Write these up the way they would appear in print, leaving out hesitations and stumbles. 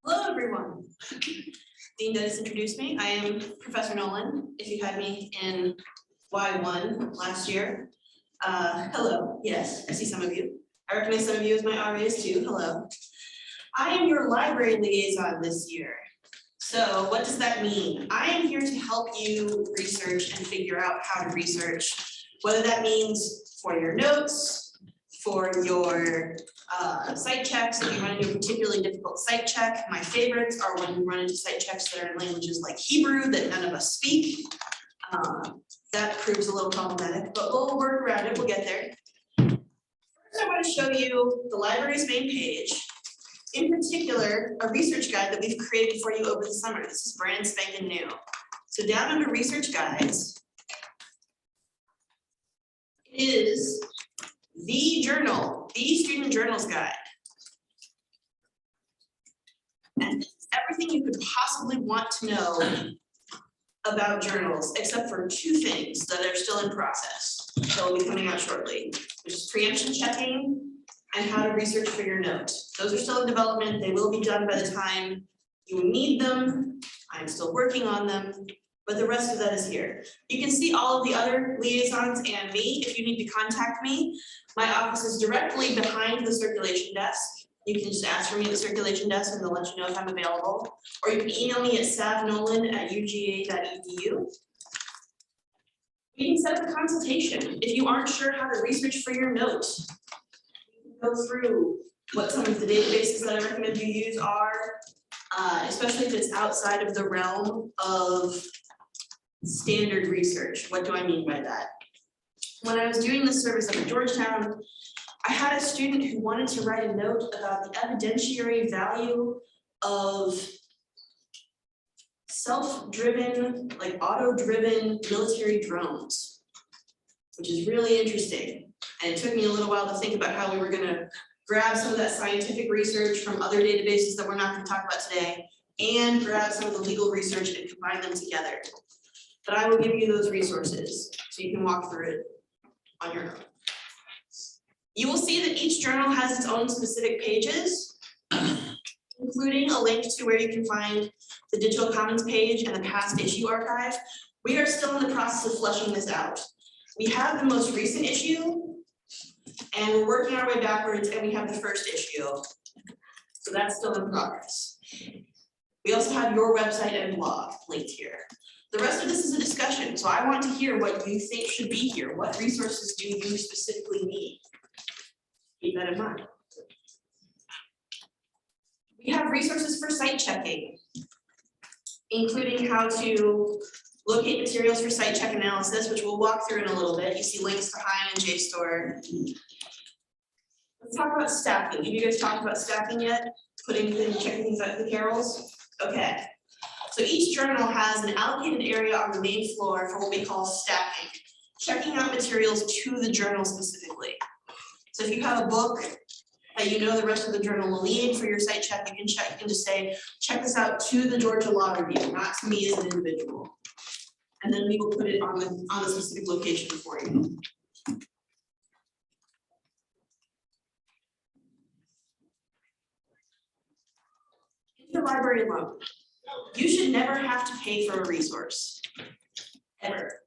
Hello, everyone. Dean Dennis introduced me. I am Professor Nolan. If you had me in Y1 last year. Hello, yes, I see some of you. I recognize some of you as my RAs too. Hello. I am your library liaison this year. So what does that mean? I am here to help you research and figure out how to research, whether that means for your notes, for your site checks. If you run into a particularly difficult site check, my favorites are when you run into site checks that are in languages like Hebrew that none of us speak. That proves a little problematic, but we'll work around it, we'll get there. First, I want to show you the library's main page. In particular, a research guide that we've created for you over the summer. This is brand spanking new. So down under research guides is the journal, the student journals guide. And this is everything you could possibly want to know about journals, except for two things that are still in process. That will be coming out shortly, which is preemption checking and how to research for your note. Those are still in development. They will be done by the time you need them. I'm still working on them, but the rest of that is here. You can see all of the other liaisons and me. If you need to contact me, my office is directly behind the circulation desk. You can just ask for me at the circulation desk and they'll let you know if I'm available. Or you can email me at savnolan@uga.edu. You can set up a consultation. If you aren't sure how to research for your note, go through what some of the databases that I recommend you use are, especially if it's outside of the realm of standard research. What do I mean by that? When I was doing this service up at Georgetown, I had a student who wanted to write a note about the evidentiary value of self-driven, like auto-driven military drones, which is really interesting. And it took me a little while to think about how we were going to grab some of that scientific research from other databases that we're not going to talk about today, and grab some of the legal research and combine them together. But I will give you those resources so you can walk through it on your own. You will see that each journal has its own specific pages, including a link to where you can find the Digital Commons page and the past issue archive. We are still in the process of fleshing this out. We have the most recent issue, and we're working our way backwards, and we have the first issue. So that's still in progress. We also have your website and blog linked here. The rest of this is a discussion, so I want to hear what you think should be here. What resources do you specifically need? Keep that in mind. We have resources for site checking, including how to locate materials for site check analysis, which we'll walk through in a little bit. You see links to HINE and JSTOR. Let's talk about stacking. Have you guys talked about stacking yet? Checking things out of the carols? Okay. So each journal has an allocated area on the main floor for what we call stacking, checking out materials to the journal specifically. So if you have a book that you know the rest of the journal will need for your site check, you can just say, check this out to the Georgia Law Review, not to me as an individual. And then we will put it on the specific location for you. Interlibrary loan. You should never have to pay for a resource, ever.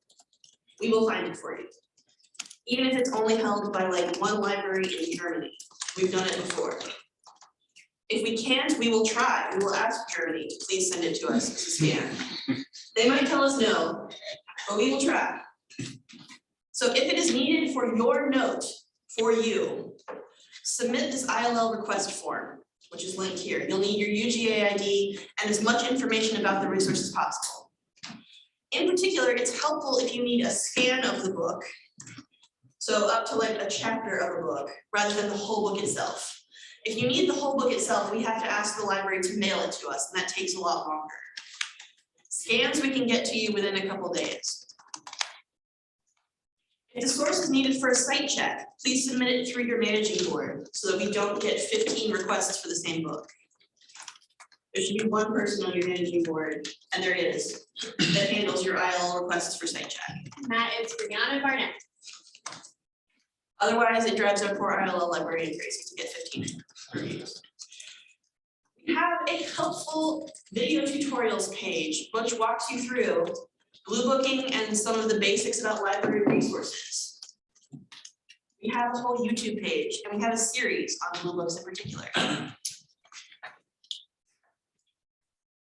We will find it for you. Even if it's only held by like one library in Germany. We've done it before. If we can't, we will try. We will ask Germany to please send it to us as a scan. They might tell us no, but we will try. So if it is needed for your note, for you, submit this ILL request form, which is linked here. You'll need your UGA ID and as much information about the resource as possible. In particular, it's helpful if you need a scan of the book. So up to like a chapter of a book, rather than the whole book itself. If you need the whole book itself, we have to ask the library to mail it to us, and that takes a lot longer. Scans we can get to you within a couple days. If the source is needed for a site check, please submit it through your managing board so that we don't get 15 requests for the same book. There should be one person on your managing board, and there is, that handles your IL requests for site check. That is Brianna Barnett. Otherwise, it drives our poor ILL librarian crazy to get 15 reviews. We have a help full video tutorials page, which walks you through blue booking and some of the basics about library resources. We have a whole YouTube page, and we have a series on blue books in particular.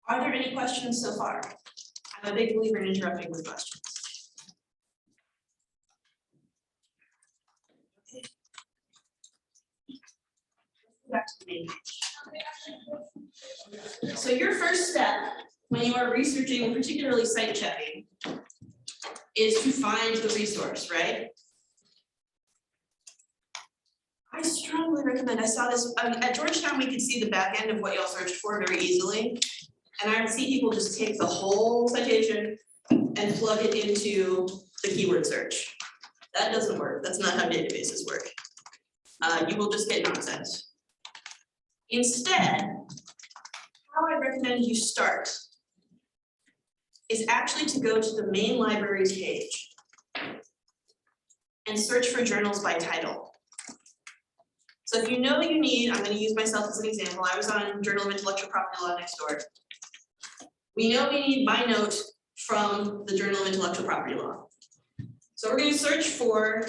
Are there any questions so far? I'm a big believer in interrupting with questions. Okay. Let's go back to the main page. So your first step when you are researching, particularly site checking, is to find the resource, right? I strongly recommend, I saw this, at Georgetown, we could see the back end of what y'all searched for very easily. And I would see people just take the whole citation and plug it into the keyword search. That doesn't work. That's not how databases work. You will just get nonsense. Instead, how I recommend you start is actually to go to the main library's page and search for journals by title. So if you know you need, I'm going to use myself as an example. I was on Journal of Intellectual Property Law next door. We know we need my note from the Journal of Intellectual Property Law. So we're going to search for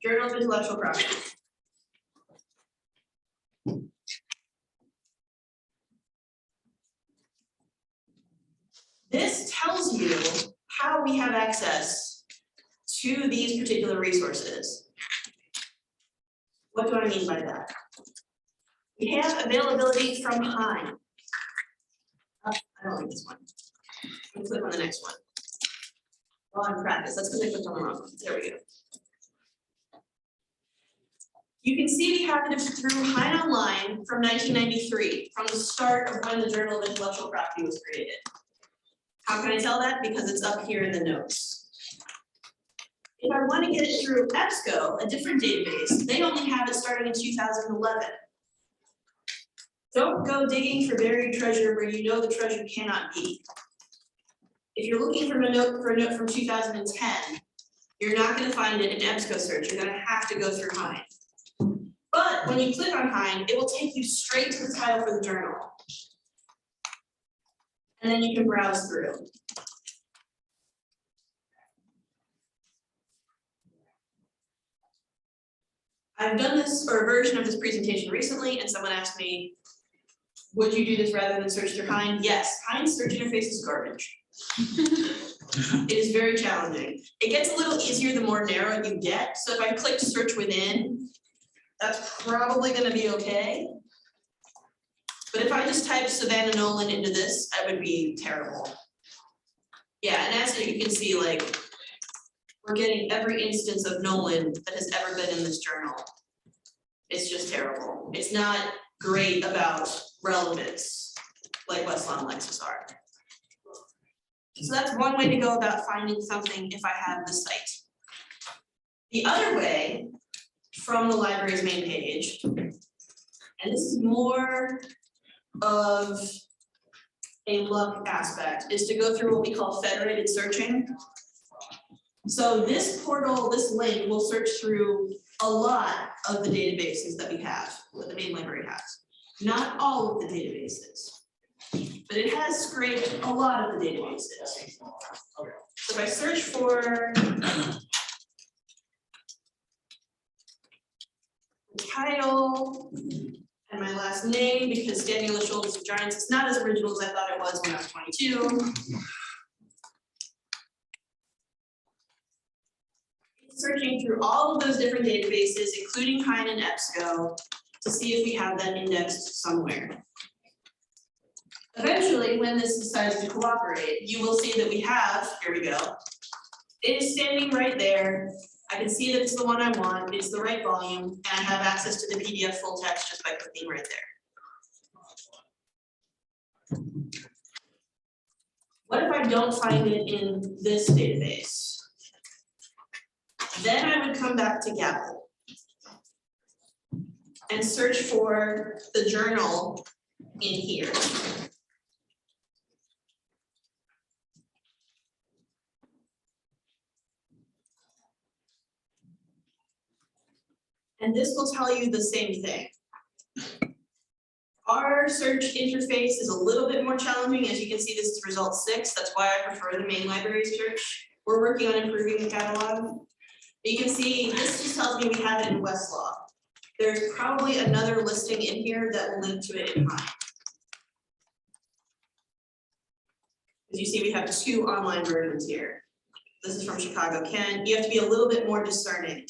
Journal of Intellectual Property. This tells you how we have access to these particular resources. What do I mean by that? We have availability from Hein. Oh, I don't like this one. I'm gonna click on the next one. Well, I'm practice. That's because I clicked on the wrong one. There we go. You can see we have it through Hein Online from 1993, from the start of when the Journal of Intellectual Property was created. How can I tell that? Because it's up here in the notes. If I want to get it through EBSCO, a different database, they only have it starting in 2011. Don't go digging for buried treasure where you know the treasure cannot be. If you're looking for a note from 2010, you're not going to find it in EBSCO search. You're going to have to go through Hein. But when you click on Hein, it will take you straight to the title for the journal. And then you can browse through. I've done this, or a version of this presentation recently, and someone asked me, would you do this rather than search through Hein? Yes, Hein's search interface is garbage. It is very challenging. It gets a little easier the more narrow you get. So if I click search within, that's probably going to be okay. But if I just type Savanna Nolan into this, that would be terrible. Yeah, and as you can see, like, we're getting every instance of Nolan that has ever been in this journal. It's just terrible. It's not great about relevance like Westlaw and Lexis are. So that's one way to go about finding something if I have the site. The other way, from the library's main page, and this is more of a luck aspect, is to go through what we call federated searching. So this portal, this link will search through a lot of the databases that we have, what the main library has. Not all of the databases, but it has scraped a lot of the databases. So if I search for the title and my last name, because Standing on the Shoulders of Giants is not as original as I thought it was when I was 22. Searching through all of those different databases, including Hein and EBSCO, to see if we have that indexed somewhere. Eventually, when this decides to cooperate, you will see that we have, here we go. It is standing right there. I can see that it's the one I want, it's the right volume, and I have access to the PDF full text just by clicking right there. What if I don't find it in this database? Then I would come back to Gavel and search for the journal in here. And this will tell you the same thing. Our search interface is a little bit more challenging. As you can see, this is result 6. That's why I prefer the main library search. We're working on improving the catalog. But you can see this just tells me we have it in Westlaw. There's probably another listing in here that will link to it in mine. As you see, we have 2 online versions here. This is from Chicago Kent. You have to be a little bit more discerning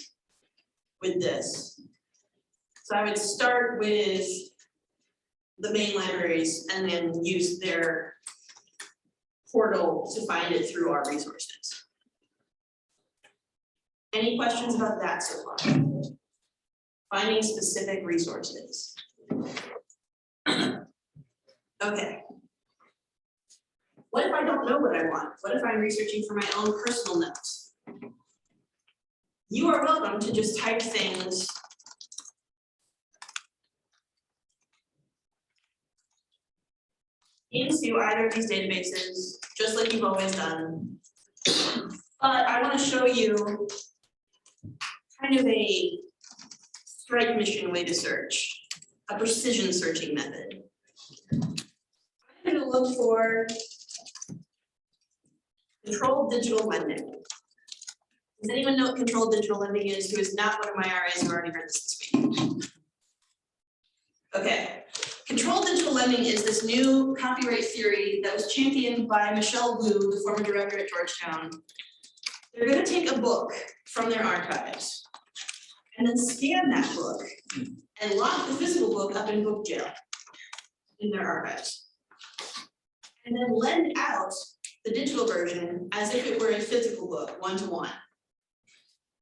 with this. So I would start with the main libraries and then use their portal to find it through our resources. Any questions about that so far? Finding specific resources. Okay. What if I don't know what I want? What if I'm researching for my own personal notes? You are welcome to just type things into either of these databases, just like you've always done. But I want to show you kind of a strike mission way to search, a precision searching method. I'm going to look for controlled digital lending. Does anyone know what controlled digital lending is who is not one of my RAs who already heard this week? Okay. Controlled digital lending is this new copyright theory that was championed by Michelle Wu, the former director at Georgetown. They're going to take a book from their archives and then scan that book and lock the physical book up in book jail in their archives. And then lend out the digital version as if it were a physical book, 1-to-1.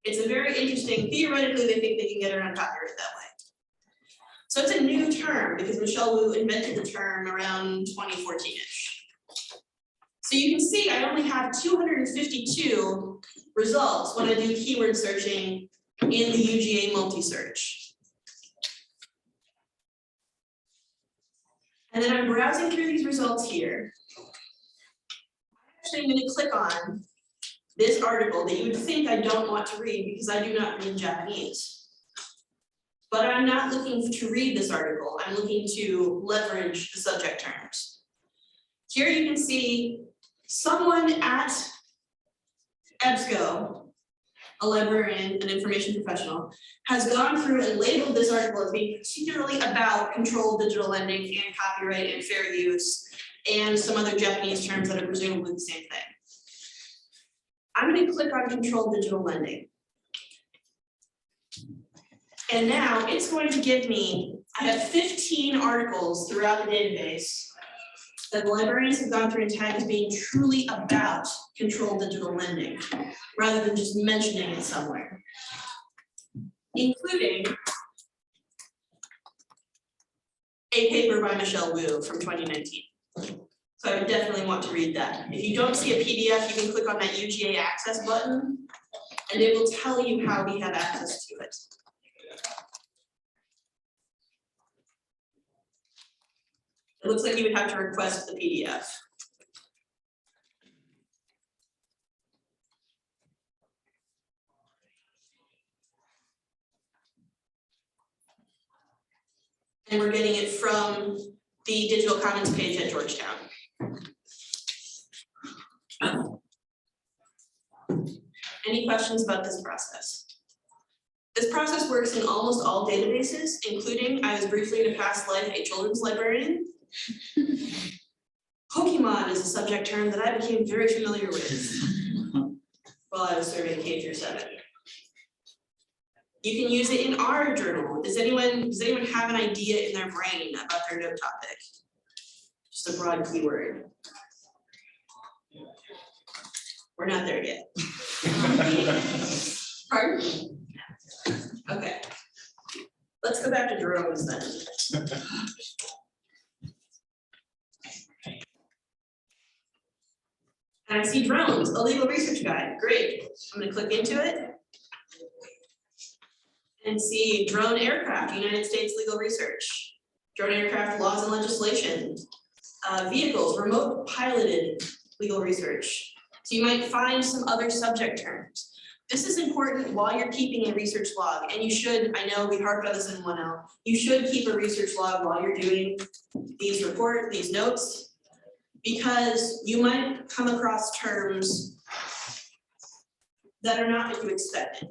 It's a very interesting, theoretically, they think they can get around copyright that way. So it's a new term because Michelle Wu invented the term around 2014-ish. So you can see I only have 252 results when I do keyword searching in the UGA multi-search. And then I'm browsing through these results here. Actually, I'm going to click on this article that you would think I don't want to read because I do not read Japanese. But I'm not looking to read this article. I'm looking to leverage the subject terms. Here you can see someone at EBSCO, a librarian, an information professional, has gone through and labeled this article as being particularly about controlled digital lending and copyright and fair use and some other Japanese terms that are presumably the same thing. I'm going to click on controlled digital lending. And now it's going to give me, I have 15 articles throughout the database that the librarians have gone through and tagged as being truly about controlled digital lending, rather than just mentioning it somewhere. Including a paper by Michelle Wu from 2019. So I would definitely want to read that. If you don't see a PDF, you can click on that UGA access button, and it will tell you how we have access to it. It looks like you would have to request the PDF. And we're getting it from the digital commons page at Georgetown. Any questions about this process? This process works in almost all databases, including, I was briefly in a past life a children's librarian. Pokemon is a subject term that I became very familiar with while I was serving K through 7. You can use it in our journal. Does anyone have an idea in their brain about their note topic? Just a broad keyword. We're not there yet. Pardon? Okay. Let's go back to drones then. And I see drones, a legal research guide. Great. I'm going to click into it and see drone aircraft, United States legal research, drone aircraft laws and legislation, vehicles, remote piloted legal research. So you might find some other subject terms. This is important while you're keeping a research log, and you should, I know we harped on this in 1L, you should keep a research log while you're doing these notes, because you might come across terms that are not what you expected.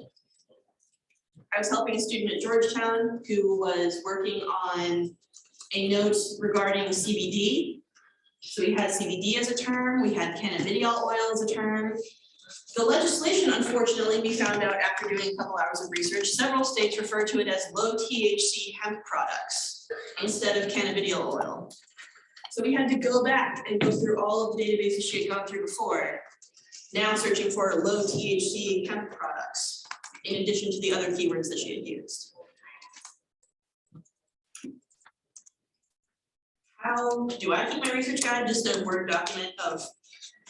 I was helping a student at Georgetown who was working on a note regarding CBD. So we had CBD as a term, we had cannabidiol oil as a term. The legislation, unfortunately, we found out after doing a couple hours of research, several states refer to it as low THC hemp products instead of cannabidiol oil. So we had to go back and go through all of the databases she had gone through before, now searching for low THC hemp products, in addition to the other keywords that she had used. How do I keep my research guide? Just a Word document of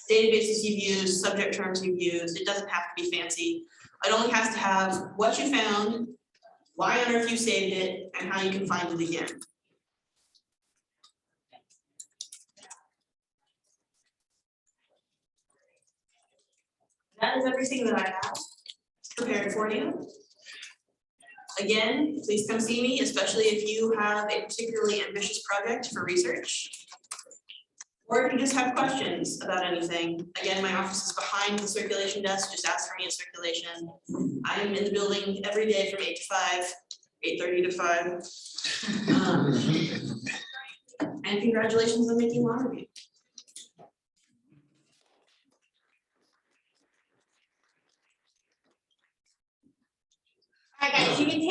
databases you've used, subject terms you've used. It doesn't have to be fancy. It only has to have what you found, why on earth you saved it, and how you can find it again. That is everything that I have prepared for you. Again, please come see me, especially if you have a particularly ambitious project for research. Or if you just have questions about anything. Again, my office is behind the circulation desk, just ask for me at circulation. I am in the building every day from 8 to 5, 8:30 to 5. And congratulations on making law review. All right, guys, you can take